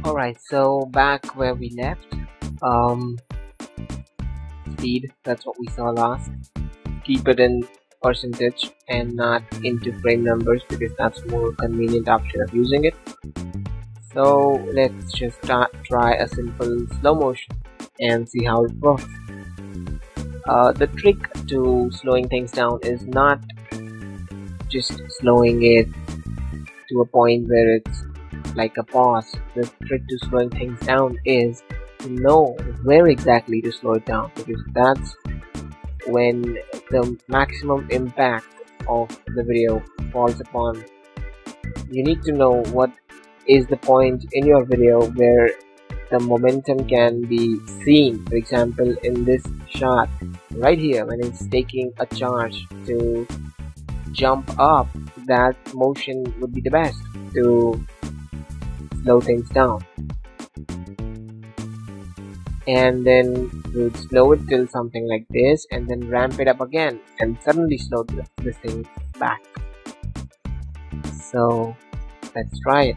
Alright, so back where we left, speed, that's what we saw last. Keep it in percentage and not into frame numbers because that's more convenient option of using it. So let's just try a simple slow motion and see how it works. The trick to slowing things down is not just slowing it to a point where it's like a pause. The trick to slowing things down is to know where exactly to slow it down, because that's when the maximum impact of the video falls upon. You need to know what is the point in your video where the momentum can be seen. For example, in this shot right here, when it's taking a charge to jump up, that motion would be the best to slow things down. And then we would slow it till something like this and then ramp it up again and suddenly slow this thing back. So let's try it.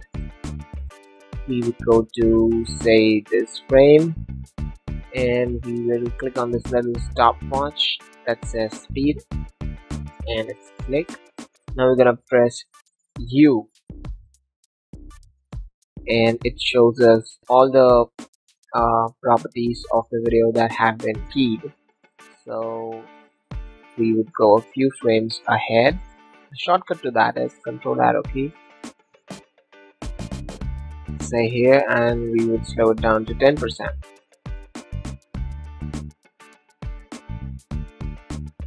We would go to, say, this frame, and we will click on this little stopwatch that says speed, and it's click. Now we're gonna press U, and it shows us all the properties of the video that have been keyed. So we would go a few frames ahead. The shortcut to that is Control Arrow key, say here, and we would slow it down to 10%.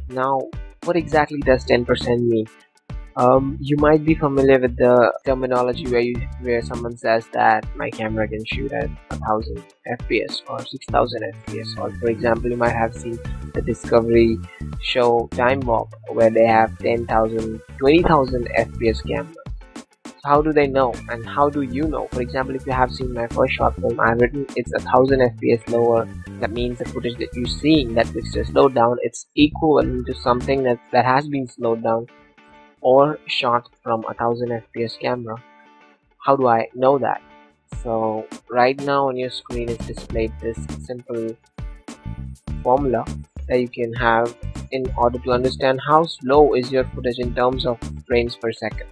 Now what exactly does 10% mean? You might be familiar with the terminology where someone says that my camera can shoot at 1000 fps or 6000 fps, or for example you might have seen the Discovery show Time Warp where they have 10,000, 20,000 fps cameras. So how do they know, and how do you know? For example, if you have seen my first short film, I've written it's 1000 fps lower. That means the footage that you're seeing that is just slowed down, it's equivalent to something that has been slowed down or shot from 1000 fps camera. How do I know that? So right now on your screen is displayed this simple formula that you can have in order to understand how slow is your footage in terms of frames per second.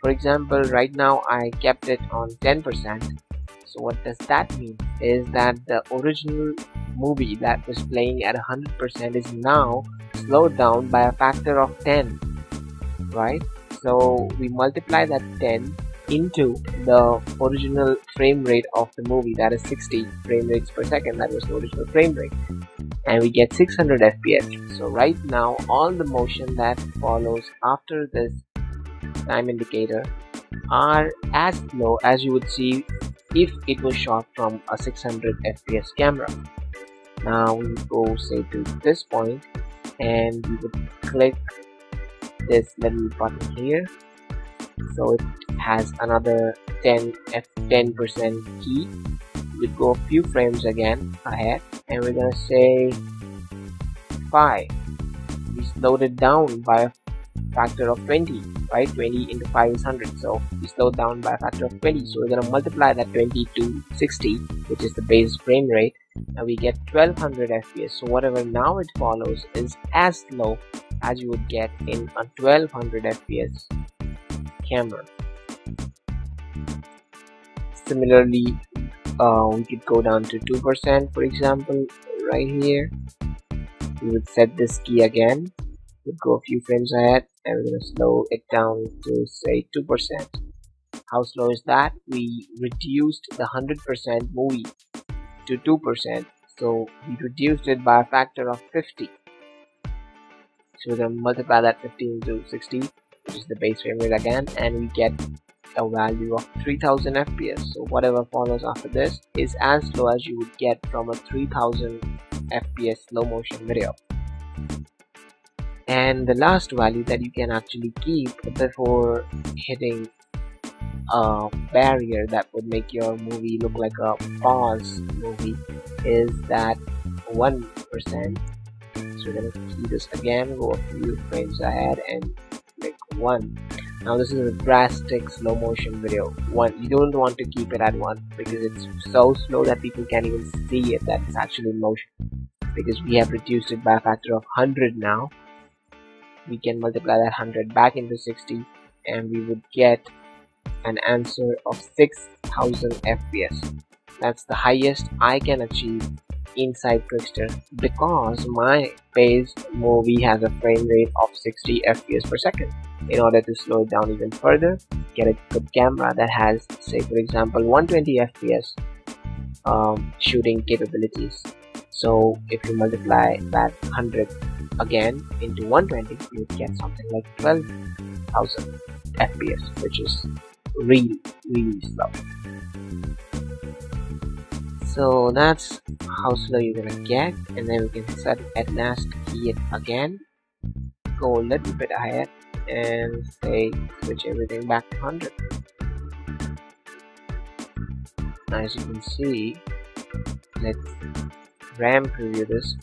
For example, right now I kept it on 10%. So what does that mean is that the original movie that was playing at 100% is now slowed down by a factor of 10. Right? So we multiply that 10 into the original frame rate of the movie, that is 60 frame rates per second. That was the original frame rate, and we get 600 fps. So right now all the motion that follows after this time indicator are as slow as you would see if it was shot from a 600 fps camera. Now we would go, say, to this point, and we would click this little button here, so it has another 10% key. We go a few frames again ahead, and we're gonna say 5. We slowed it down by a factor of 20, right? 20 into 5 is 100, so we slowed down by a factor of 20. So we're gonna multiply that 20 to 60, which is the base frame rate, and we get 1200 fps. So whatever now it follows is as slow as you would get in a 1200 fps camera. Similarly, we could go down to 2%, for example, right here. We would set this key again. We'd go a few frames ahead, and we're gonna slow it down to, say, 2%. How slow is that? We reduced the 100% movie to 2%, so we reduced it by a factor of 50. So we're going to multiply that 50 into 60, which is the base frame rate again, and we get a value of 3000 fps. So whatever follows after this is as slow as you would get from a 3000 fps slow motion video. And the last value that you can actually keep before hitting a barrier that would make your movie look like a pause movie is that 1%. So we're going to key this again, go a few frames ahead, and click 1. Now this is a drastic slow motion video. You don't want to keep it at 1 because it's so slow that people can't even see it that it's actually in motion. Because we have reduced it by a factor of 100 now. We can multiply that 100 back into 60 and we would get an answer of 6000 FPS. That's the highest I can achieve inside Twixtor because my base movie has a frame rate of 60 FPS per second. In order to slow it down even further, get a good camera that has, say for example, 120 FPS shooting capabilities. So if you multiply that 100 again into 120, you get something like 12,000 FPS, which is really slow. So that's how slow you're gonna get, and then we can set at last key it again, go a little bit ahead and say switch everything back to 100. Now as you can see, let's RAM preview this.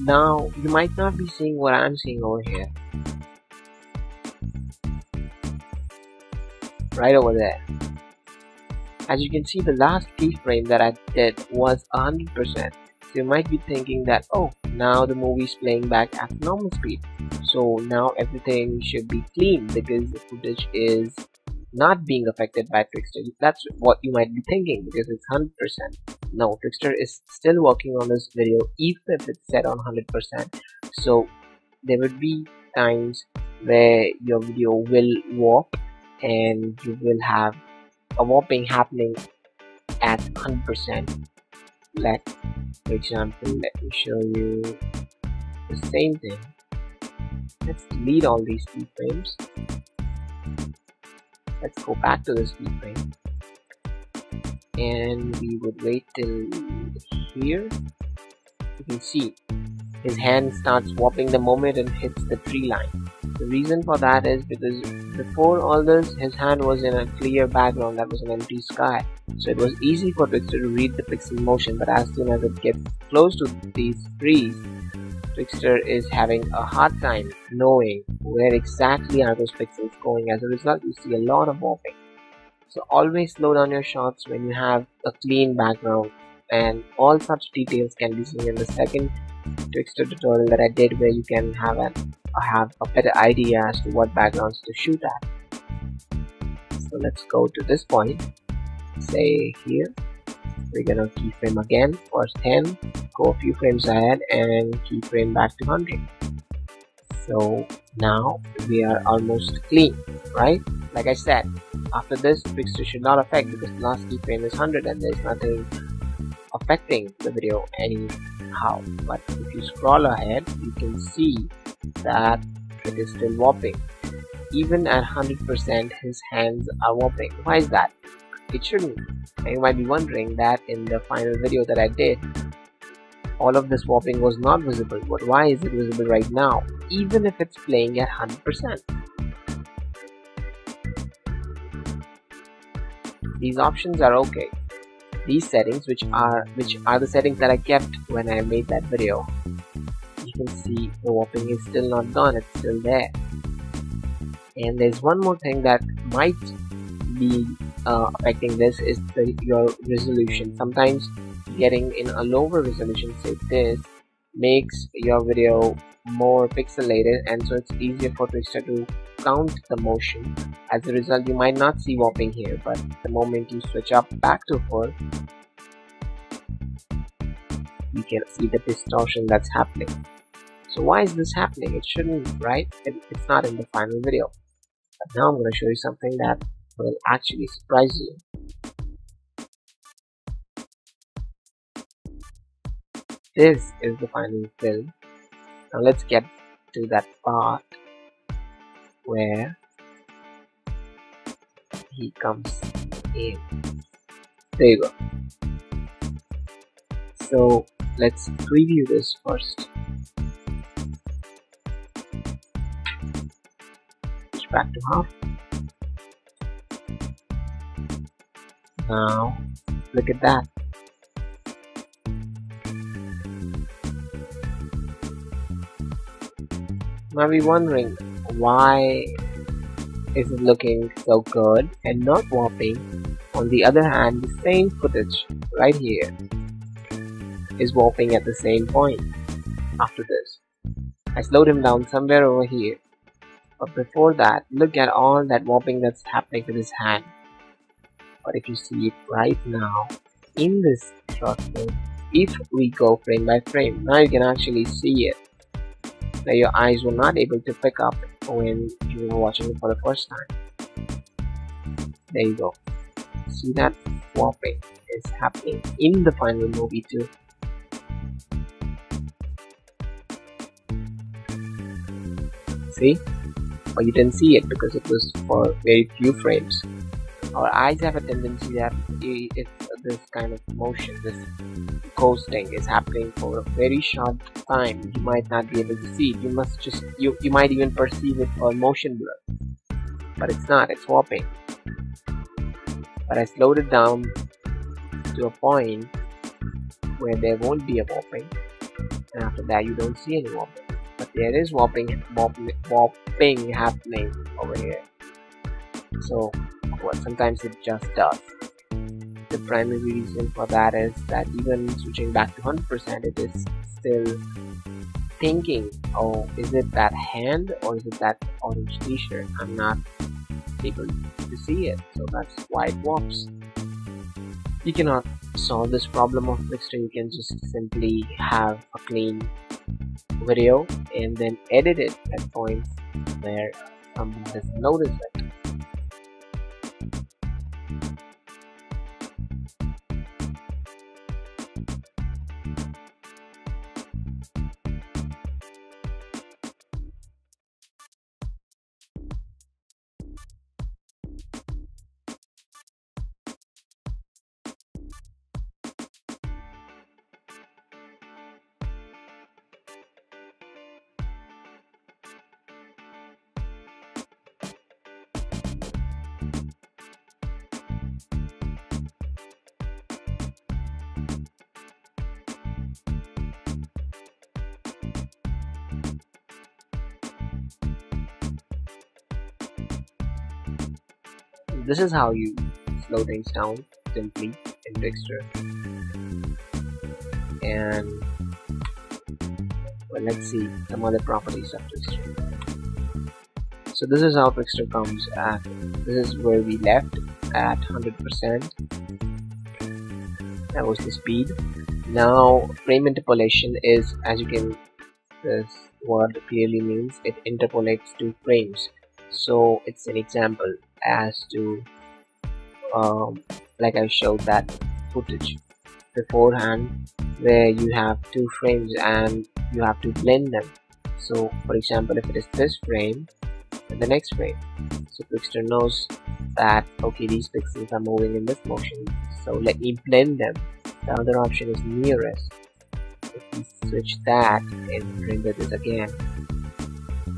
Now you might not be seeing what I'm seeing over here. Right over there. As you can see, the last keyframe that I did was 100%. So you might be thinking that, oh, now the movie is playing back at normal speed. So now everything should be clean because the footage is not being affected by Twixtor. That's what you might be thinking because it's 100%. No, Twixtor is still working on this video even if it's set on 100%. So there would be times where your video will warp and you will have a warping happening at 100%. Like for example, let me show you the same thing. Let's delete all these keyframes. Let's go back to this keyframe and we would wait till here. You can see his hand starts warping the moment it hits the tree line. The reason for that is because before all this, his hand was in a clear background that was an empty sky. So it was easy for Twixtor to read the pixel motion, but as soon as it gets close to these trees, Twixtor is having a hard time knowing where exactly are those pixels going. As a result, you see a lot of warping. So always slow down your shots when you have a clean background, and all such details can be seen in the second Twixtor tutorial that I did, where you can have a better idea as to what backgrounds to shoot at. So let's go to this point, say here. We're gonna keyframe again for 10, go a few frames ahead and keyframe back to 100. So now we are almost clean, right? Like I said, after this, Twixtor should not affect because the last keyframe is 100 and there's nothing affecting the video anyhow. But if you scroll ahead, you can see that it is still warping. Even at 100%, his hands are warping. Why is that? It shouldn't. And you might be wondering that in the final video that I did, all of this warping was not visible. But why is it visible right now, even if it's playing at 100%? These options are okay. These settings, which are the settings that I kept when I made that video, you can see the warping is still not gone, it's still there. And there's one more thing that might be affecting this is your resolution. Sometimes getting in a lower resolution, say this, makes your video more pixelated, and so it's easier for Twixtor to count the motion. As a result, you might not see warping here, but the moment you switch up back to full, you can see the distortion that's happening. So why is this happening? It shouldn't, right? It's not in the final video. But now I'm going to show you something that will actually surprise you. This is the final film. Now let's get to that part where he comes in. There you go. So let's preview this first. Switch back to half. Now look at that. You might be wondering, why is it looking so good and not warping? On the other hand, the same footage right here is warping at the same point. After this, I slowed him down somewhere over here, but before that, look at all that warping that's happening with his hand. But if you see it right now in this short film, if we go frame by frame, now you can actually see it that your eyes were not able to pick up when you were watching it for the first time. There you go. See that warping is happening in the final movie too. See? But you didn't see it because it was for very few frames. Our eyes have a tendency that if this kind of motion, this coasting is happening for a very short time, you might not be able to see it. You might even perceive it for motion blur, but it's not, it's warping. But I slowed it down to a point where there won't be a warping, and after that you don't see any warping, but there is warping happening over here. So well, sometimes it just does. The primary reason for that is that even switching back to 100%, it is still thinking, oh, is it that hand or is it that orange t-shirt? I'm not able to see it, so that's why it warps. You cannot solve this problem of Twixtor. You can just simply have a clean video and then edit it at points where someone doesn't notice it. This is how you slow things down simply in Twixtor. And well, let's see some other properties of Twixtor. So this is how Twixtor comes at. This is where we left at 100%. That was the speed. Now frame interpolation is, as you can, this word clearly means it interpolates two frames. So it's an example as to like I showed that footage beforehand where you have two frames and you have to blend them. So for example, if it is this frame and the next frame, so Twixtor knows that okay, these pixels are moving in this motion, so let me blend them. The other option is nearest. If we switch that and render this again,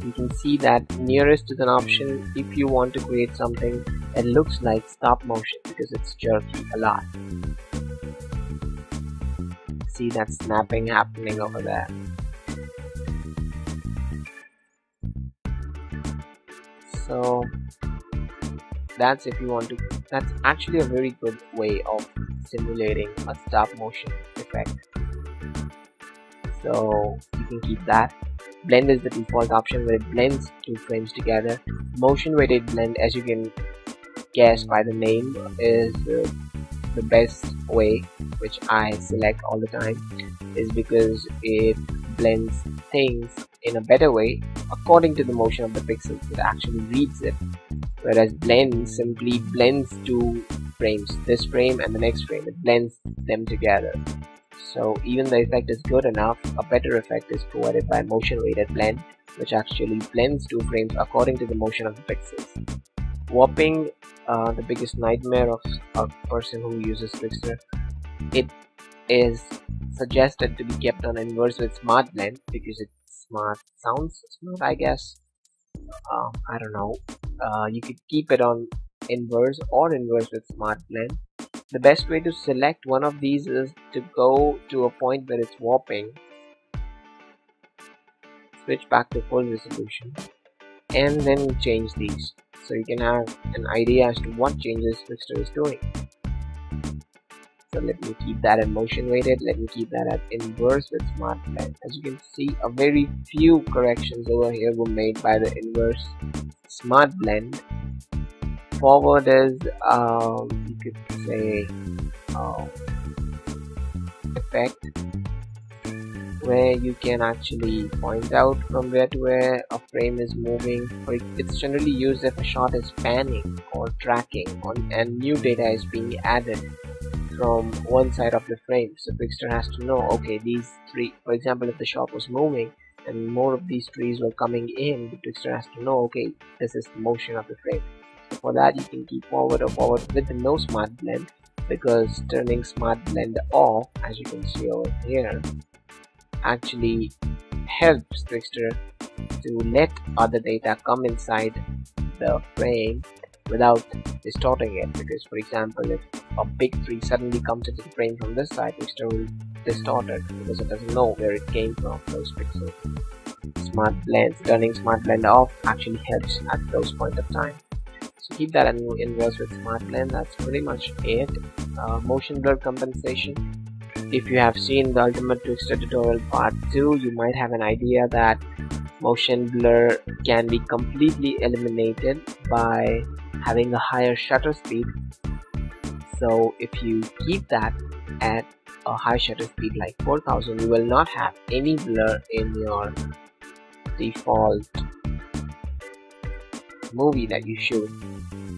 you can see that nearest is an option if you want to create something that looks like stop motion because it's jerky a lot. See that snapping happening over there. So that's if you want to, that's actually a very good way of simulating a stop motion effect. So you can keep that. Blend is the default option where it blends two frames together. Motion weighted blend, as you can guess by the name, is the best way, which I select all the time, is because it blends things in a better way according to the motion of the pixels. It actually reads it, whereas blend simply blends two frames, this frame and the next frame. It blends them together. So even the effect is good enough, a better effect is provided by motion weighted blend, which actually blends two frames according to the motion of the pixels. Warping, the biggest nightmare of a person who uses Twixtor. It is suggested to be kept on inverse with smart blend because it's smart, sounds smart, I guess. I don't know. You could keep it on inverse or inverse with smart blend. The best way to select one of these is to go to a point where it's warping, switch back to full resolution, and then change these so you can have an idea as to what changes Twixtor is doing. So let me keep that in motion weighted, let me keep that at inverse with smart blend. As you can see, a very few corrections over here were made by the inverse smart blend. Forward is you could say effect, where you can actually point out from where to where a frame is moving. It's generally used if a shot is panning or tracking and new data is being added from one side of the frame. So Twixtor has to know, okay, these three, for example, if the shot was moving and more of these trees were coming in, the Twixtor has to know, okay, this is the motion of the frame. So for that, you can keep forward or forward with no smart blend, because turning smart blend off, as you can see over here, actually helps Twixtor to let other data come inside the frame without distorting it. Because, for example, if a big tree suddenly comes into the frame from this side, Twixtor will distort it because it doesn't know where it came from, those pixels. Smart blends, turning smart blend off actually helps at those point of time. So keep that in inverse with smart blend. That's pretty much it. Motion blur compensation. If you have seen the Ultimate Twixtor Tutorial Part 2, you might have an idea that motion blur can be completely eliminated by having a higher shutter speed. So if you keep that at a high shutter speed like 4000, you will not have any blur in your default movie that you shoot.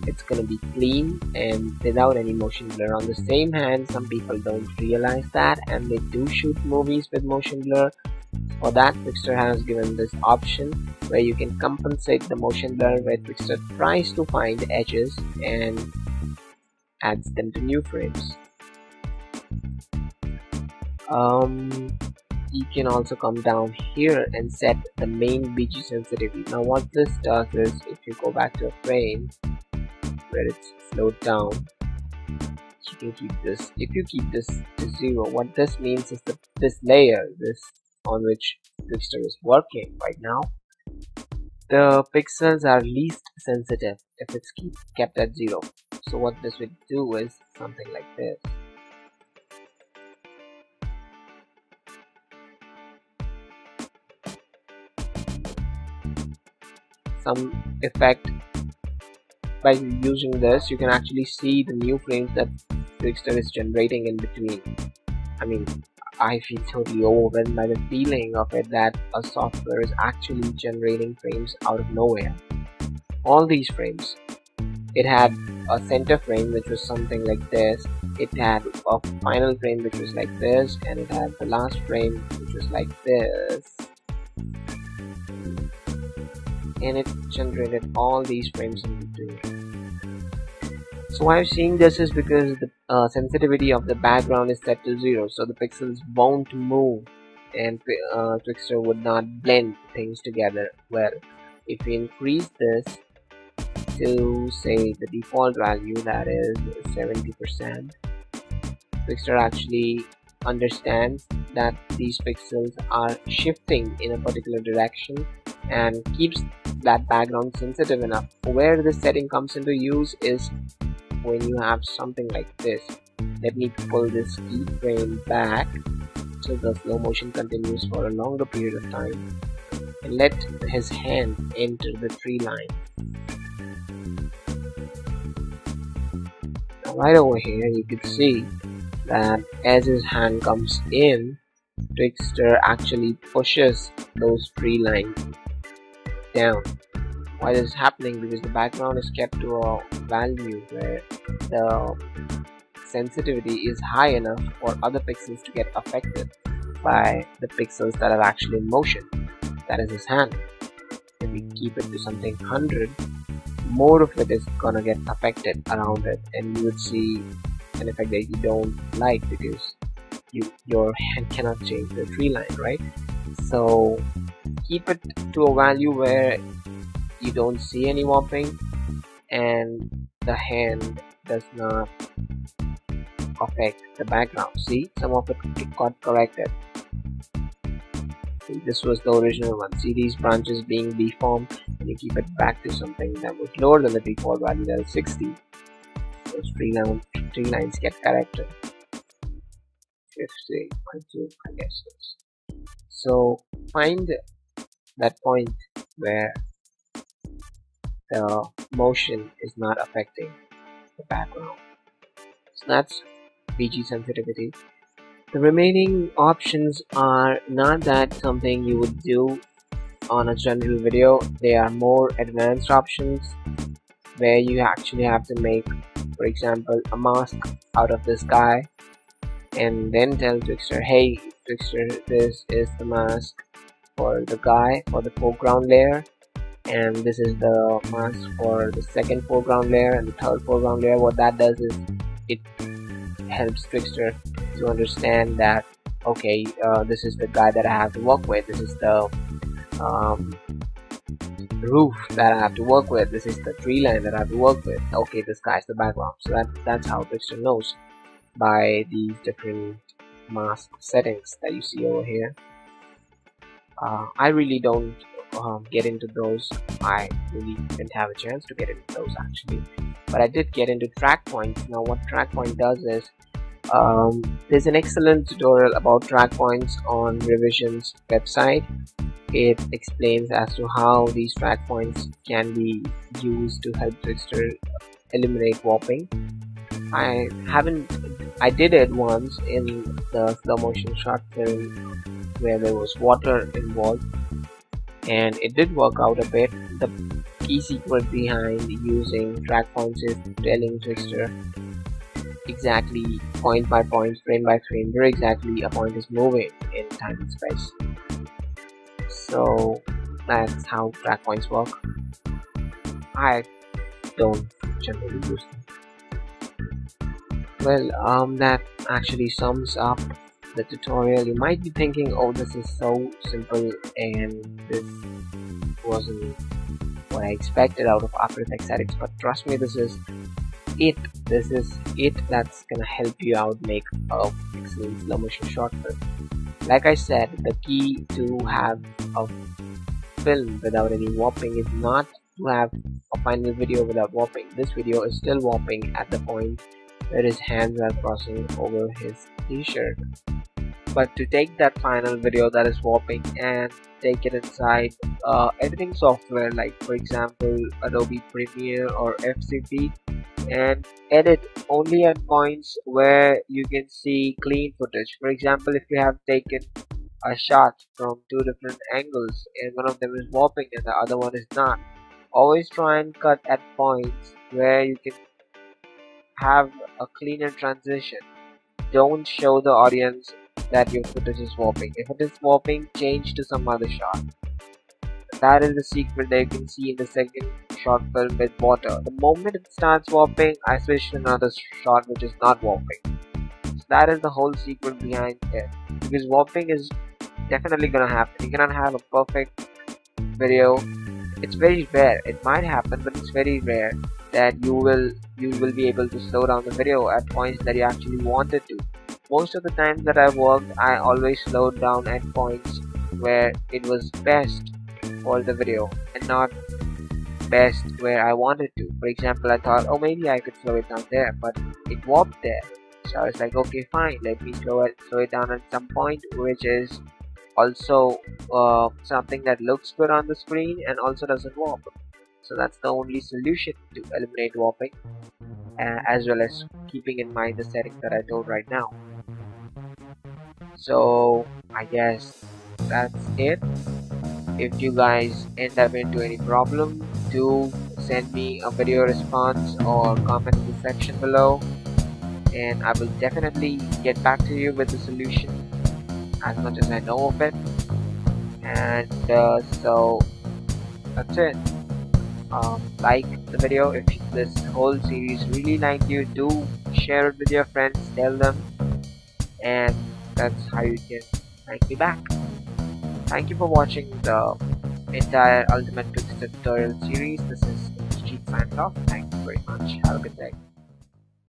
It's gonna be clean and without any motion blur. On the same hand, some people don't realize that and they do shoot movies with motion blur. For that, Twixtor has given this option where you can compensate the motion blur, where Twixtor tries to find edges and adds them to new frames. You can also come down here and set the main BG sensitivity. Now what this does is, if you go back to a frame where it's slowed down, you can keep this. If you keep this to 0, what this means is that this layer, this on which Twixtor is working right now, the pixels are least sensitive if it's kept at 0. So what this would do is something like this. Some effect. By using this, you can actually see the new frames that Twixtor is generating in between. I mean, I feel totally overwhelmed by the feeling of it that a software is actually generating frames out of nowhere. All these frames, it had a center frame which was something like this, it had a final frame which was like this, and it had the last frame which was like this, and it generated all these frames in between. So why I'm seeing this is because the sensitivity of the background is set to 0, so the pixels won't move and Twixtor would not blend things together well. If we increase this to, say, the default value, that is 70%, Twixtor actually understands that these pixels are shifting in a particular direction and keeps that background sensitive enough. Where this setting comes into use is when you have something like this. Let me pull this keyframe back so the slow motion continues for a longer period of time, and let his hand enter the tree line. Now right over here you can see that as his hand comes in, Twixtor actually pushes those tree lines down. Why this is happening? Because the background is kept to a value where the sensitivity is high enough for other pixels to get affected by the pixels that are actually in motion. That is his hand. If we keep it to something 100, more of it is gonna get affected around it, and you would see an effect that you don't like, because your hand cannot change the tree line, right? So keep it to a value where you don't see any whopping and the hand does not affect the background. See, some of it got corrected. See, this was the original one. See these branches being deformed, and you keep it back to something that was lower than the default value, that is 60. Those tree lines get corrected. 50, I guess. So find that point where the motion is not affecting the background. So that's BG sensitivity. The remaining options are not that something you would do on a general video. They are more advanced options where you actually have to make, for example, a mask out of this guy and then tell Twixtor, hey Twixtor, this is the mask for the guy for the foreground layer, and this is the mask for the second foreground layer and the third foreground layer. What that does is it helps Twixtor to understand that, okay, this is the guy that I have to work with, this is the roof that I have to work with, this is the tree line that I have to work with, okay, this guy's the background. So that's how Twixtor knows by these different mask settings that you see over here. I really don't get into those. I really didn't have a chance to get into those actually, but I did get into track points. Now what track point does is, there's an excellent tutorial about track points on Revision's website. It explains as to how these track points can be used to help Twixtor eliminate whopping. I did it once in the slow motion short film where there was water involved, and it did work out a bit. The key secret behind using track points is telling Twixtor exactly point by point, frame by frame, where exactly a point is moving in time and space. So that's how track points work. I don't generally use them. Well, that actually sums up the tutorial. You might be thinking, oh, this is so simple and this wasn't what I expected out of After Effects settings, but trust me, this is it that's gonna help you out make a excellent slow motion short film. Like I said, the key to have a film without any whopping is not to have a final video without whopping. This video is still whopping at the point where his hands are crossing over his t-shirt. But to take that final video that is whopping and take it inside editing software like, for example, Adobe Premiere or FCP, and edit only at points where you can see clean footage. For example, if you have taken a shot from two different angles and one of them is whopping and the other one is not, always try and cut at points where you can have a cleaner transition. Don't show the audience that your footage is whopping. If it is whopping, change to some other shot. That is the secret that you can see in the second short film with water. The moment it starts whopping, I switch to another shot which is not whopping. So that is the whole secret behind it. Because whopping is definitely gonna happen. You cannot have a perfect video. It's very rare. It might happen, but it's very rare that you will be able to slow down the video at points that you actually wanted to. Most of the times that I've worked, I always slowed down at points where it was best for the video and not best where I wanted to. For example, I thought, oh, maybe I could slow it down there, but it whopped there. So I was like, okay, fine, let me slow it down at some point which is also something that looks good on the screen and also doesn't warp. So that's the only solution to eliminate warping, as well as keeping in mind the settings that I told right now. So I guess that's it. If you guys end up into any problem, do send me a video response or comment in the section below, and I will definitely get back to you with the solution as much as I know of it. And so that's it. Like the video if this whole series really liked you. Do share it with your friends, tell them, and that's how you can thank me back. Thank you for watching the entire Ultimate Twixtor Tutorial Series. This is Street signing off. Thank you very much. Have a good day.